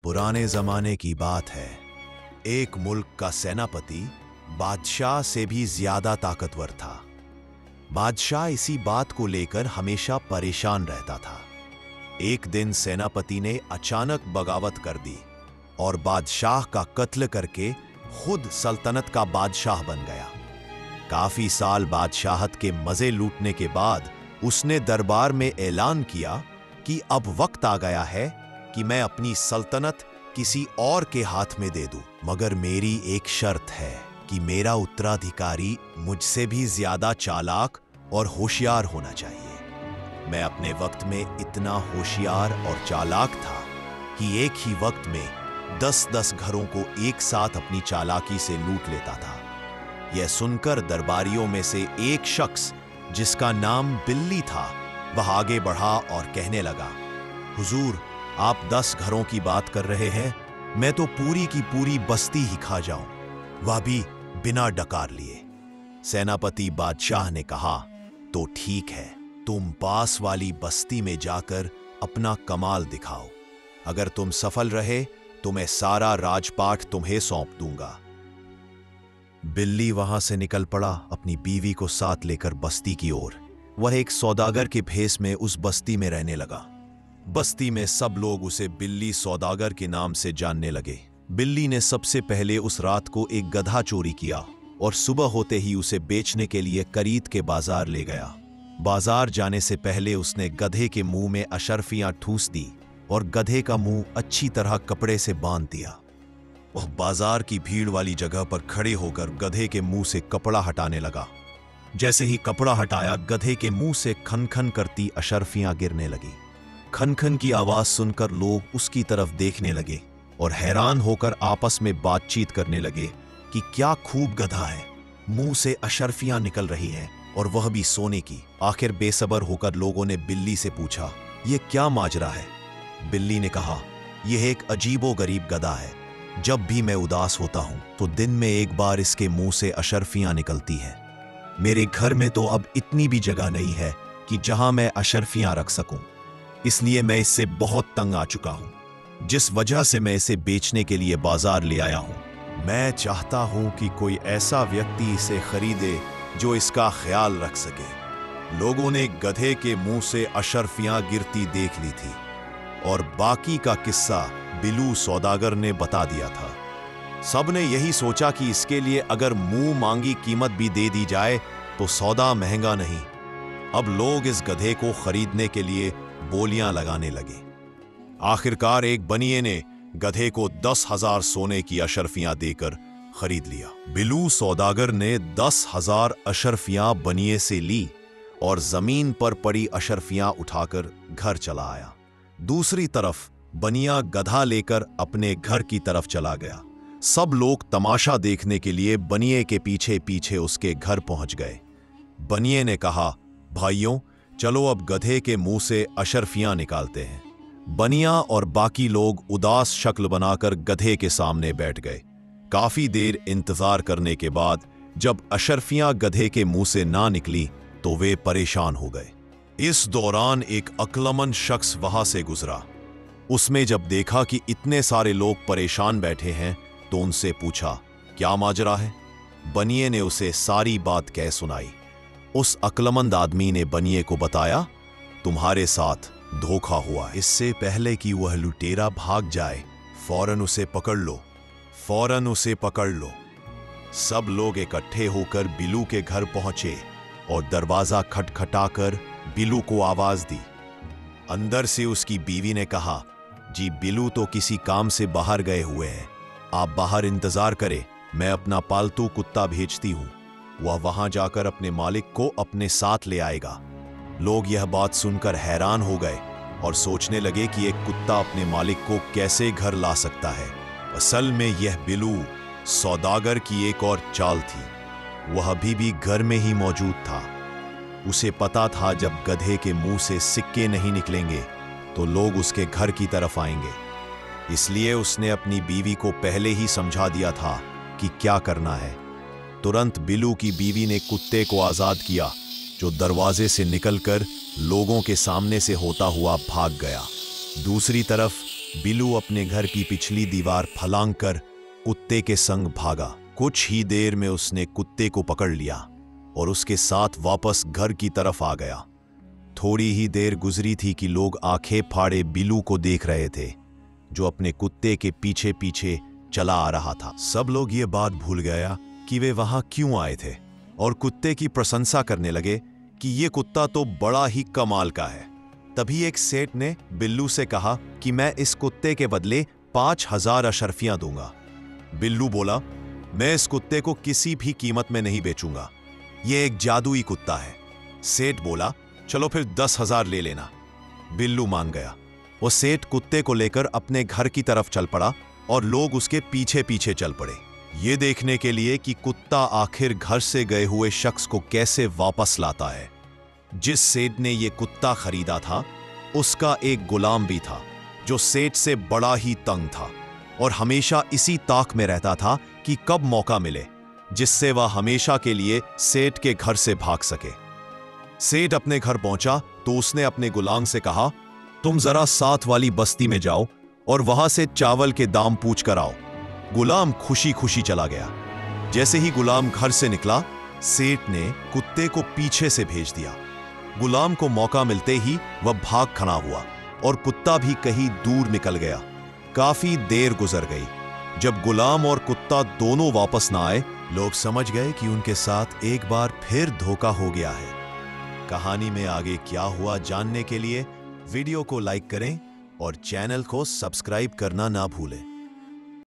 पुराने जमाने की बात है। एक मुल्क का सेनापति बादशाह से भी ज्यादा ताकतवर था। बादशाह इसी बात को लेकर हमेशा परेशान रहता था। एक दिन सेनापति ने अचानक बगावत कर दी और बादशाह का कत्ल करके खुद सल्तनत का बादशाह बन गया। काफी साल बादशाहत के मजे लूटने के बाद उसने दरबार में ऐलान किया कि अब वक्त आ गया है कि मैं अपनी सल्तनत किसी और के हाथ में दे दूं, मगर मेरी एक शर्त है कि मेरा उत्तराधिकारी मुझसे भी ज्यादा चालाक और होशियार होना चाहिए। मैं अपने वक्त में इतना होशियार और चालाक था कि एक ही वक्त में 10-10 घरों को एक साथ अपनी चालाकी से लूट लेता था। यह सुनकर दरबारियों में से एक शख्स जिसका नाम बिल्ली था, वह आगे बढ़ा और कहने लगा, हुजूर, आप 10 घरों की बात कर रहे हैं, मैं तो पूरी की पूरी बस्ती ही खा जाऊं, वह भी बिना डकार लिए। सेनापति बादशाह ने कहा, तो ठीक है, तुम पास वाली बस्ती में जाकर अपना कमाल दिखाओ। अगर तुम सफल रहे तो मैं सारा राजपाट तुम्हें सौंप दूंगा। बिल्ली वहां से निकल पड़ा अपनी बीवी को साथ लेकर बस्ती की ओर। वह एक सौदागर के भेष में उस बस्ती में रहने लगा। बस्ती में सब लोग उसे बिल्ली सौदागर के नाम से जानने लगे। बिल्ली ने सबसे पहले उस रात को एक गधा चोरी किया और सुबह होते ही उसे बेचने के लिए करीत के बाजार ले गया। बाजार जाने से पहले उसने गधे के मुंह में अशर्फियां ठूस दी और गधे का मुंह अच्छी तरह कपड़े से बांध दिया। वह बाजार की भीड़ वाली जगह पर खड़े होकर गधे के मुंह से कपड़ा हटाने लगा। जैसे ही कपड़ा हटाया, गधे के मुंह से खन-खन करती अशर्फियां गिरने लगी। खन-खन की आवाज सुनकर लोग उसकी तरफ देखने लगे और हैरान होकर आपस में बातचीत करने लगे कि क्या खूब गधा है, मुंह से अशर्फियां निकल रही हैं और वह भी सोने की। आखिर बेसब्र होकर लोगों ने बिल्ली से पूछा, यह क्या माजरा है? बिल्ली ने कहा, यह एक अजीबो-गरीब गधा है। जब भी मैं उदास होता हूं तो दिन में एक बार इसके मुंह से अशर्फियां निकलती हैं। मेरे घर में तो अब इतनी भी जगह नहीं है कि जहां मैं अशर्फियां रख सकूं, इसलिए मैं इससे बहुत तंग आ चुका हूं, जिस वजह से मैं इसे बेचने के लिए बाजार ले आया हूं। मैं चाहता हूं कि कोई ऐसा व्यक्ति इसे खरीदे जो इसका ख्याल रख सके। लोगों ने गधे के मुंह से अशर्फियां गिरती देख ली थी और बाकी का किस्सा बिल्लू सौदागर ने बता दिया था। सबने यही सोचा कि इसके लिए अगर मुंह मांगी कीमत भी दे दी जाए तो सौदा महंगा नहीं। अब लोग इस गधे को खरीदने के लिए बोलियां लगाने लगे। आखिरकार एक बनिए ने गधे को 10,000 सोने की अशर्फियां देकर खरीद लिया। बिल्लू सौदागर ने 10,000 अशर्फियां बनिए से ली और जमीन पर पड़ी अशर्फियां उठाकर घर चला आया। दूसरी तरफ बनिया गधा लेकर अपने घर की तरफ चला गया। सब लोग तमाशा देखने के लिए बनिए के पीछे पीछे उसके घर पहुंच गए। बनिए ने कहा, भाइयों, चलो अब गधे के मुंह से अशर्फियां निकालते हैं। बनिया और बाकी लोग उदास शक्ल बनाकर गधे के सामने बैठ गए। काफी देर इंतजार करने के बाद जब अशर्फियां गधे के मुंह से ना निकली तो वे परेशान हो गए। इस दौरान एक अक्लमंद शख्स वहां से गुजरा। उसमें जब देखा कि इतने सारे लोग परेशान बैठे हैं तो उनसे पूछा, क्या माजरा है? बनिए ने उसे सारी बात कह सुनाई। उस अक्लमंद आदमी ने बनिए को बताया, तुम्हारे साथ धोखा हुआ। इससे पहले कि वह लुटेरा भाग जाए, फौरन उसे पकड़ लो, फौरन उसे पकड़ लो। सब लोग इकट्ठे होकर बिल्लू के घर पहुंचे और दरवाजा खटखटाकर बिल्लू को आवाज दी। अंदर से उसकी बीवी ने कहा, जी बिल्लू तो किसी काम से बाहर गए हुए हैं, आप बाहर इंतजार करें, मैं अपना पालतू कुत्ता भेजती हूं, वह वहां जाकर अपने मालिक को अपने साथ ले आएगा। लोग यह बात सुनकर हैरान हो गए और सोचने लगे कि एक कुत्ता अपने मालिक को कैसे घर ला सकता है। असल में यह बिल्लू सौदागर की एक और चाल थी। वह अभी भी घर में ही मौजूद था। उसे पता था जब गधे के मुंह से सिक्के नहीं निकलेंगे तो लोग उसके घर की तरफ आएंगे। इसलिए उसने अपनी बीवी को पहले ही समझा दिया था कि क्या करना है। तुरंत बिल्लू की बीवी ने कुत्ते को आजाद किया, जो दरवाजे से निकलकर लोगों के सामने से होता हुआ भाग गया। दूसरी तरफ बिल्लू अपने घर की पिछली दीवार फलांग कर कुत्ते के संग भागा। कुछ ही देर में उसने कुत्ते को पकड़ लिया और उसके साथ वापस घर की तरफ आ गया। थोड़ी ही देर गुजरी थी कि लोग आंखें फाड़े बिल्लू को देख रहे थे, जो अपने कुत्ते के पीछे पीछे चला आ रहा था। सब लोग ये बात भूल गया कि वे वहां क्यों आए थे और कुत्ते की प्रशंसा करने लगे कि ये कुत्ता तो बड़ा ही कमाल का है। तभी एक सेठ ने बिल्लू से कहा कि मैं इस कुत्ते के बदले 5000 अशर्फियां दूंगा। बिल्लू बोला, मैं इस कुत्ते को किसी भी कीमत में नहीं बेचूंगा, यह एक जादुई कुत्ता है। सेठ बोला, चलो फिर 10,000 ले लेना। बिल्लू मान गया। वो सेठ कुत्ते को लेकर अपने घर की तरफ चल पड़ा और लोग उसके पीछे पीछे चल पड़े, ये देखने के लिए कि कुत्ता आखिर घर से गए हुए शख्स को कैसे वापस लाता है। जिस सेठ ने ये कुत्ता खरीदा था, उसका एक गुलाम भी था जो सेठ से बड़ा ही तंग था और हमेशा इसी ताक में रहता था कि कब मौका मिले जिससे वह हमेशा के लिए सेठ के घर से भाग सके। सेठ अपने घर पहुंचा तो उसने अपने गुलाम से कहा, तुम जरा साथ वाली बस्ती में जाओ और वहां से चावल के दाम पूछ कर आओ। गुलाम खुशी खुशी चला गया। जैसे ही गुलाम घर से निकला, सेठ ने कुत्ते को पीछे से भेज दिया। गुलाम को मौका मिलते ही वह भाग खड़ा हुआ और कुत्ता भी कहीं दूर निकल गया। काफी देर गुजर गई। जब गुलाम और कुत्ता दोनों वापस ना आए, लोग समझ गए कि उनके साथ एक बार फिर धोखा हो गया है। कहानी में आगे क्या हुआ जानने के लिए वीडियो को लाइक करें और चैनल को सब्सक्राइब करना ना भूलें।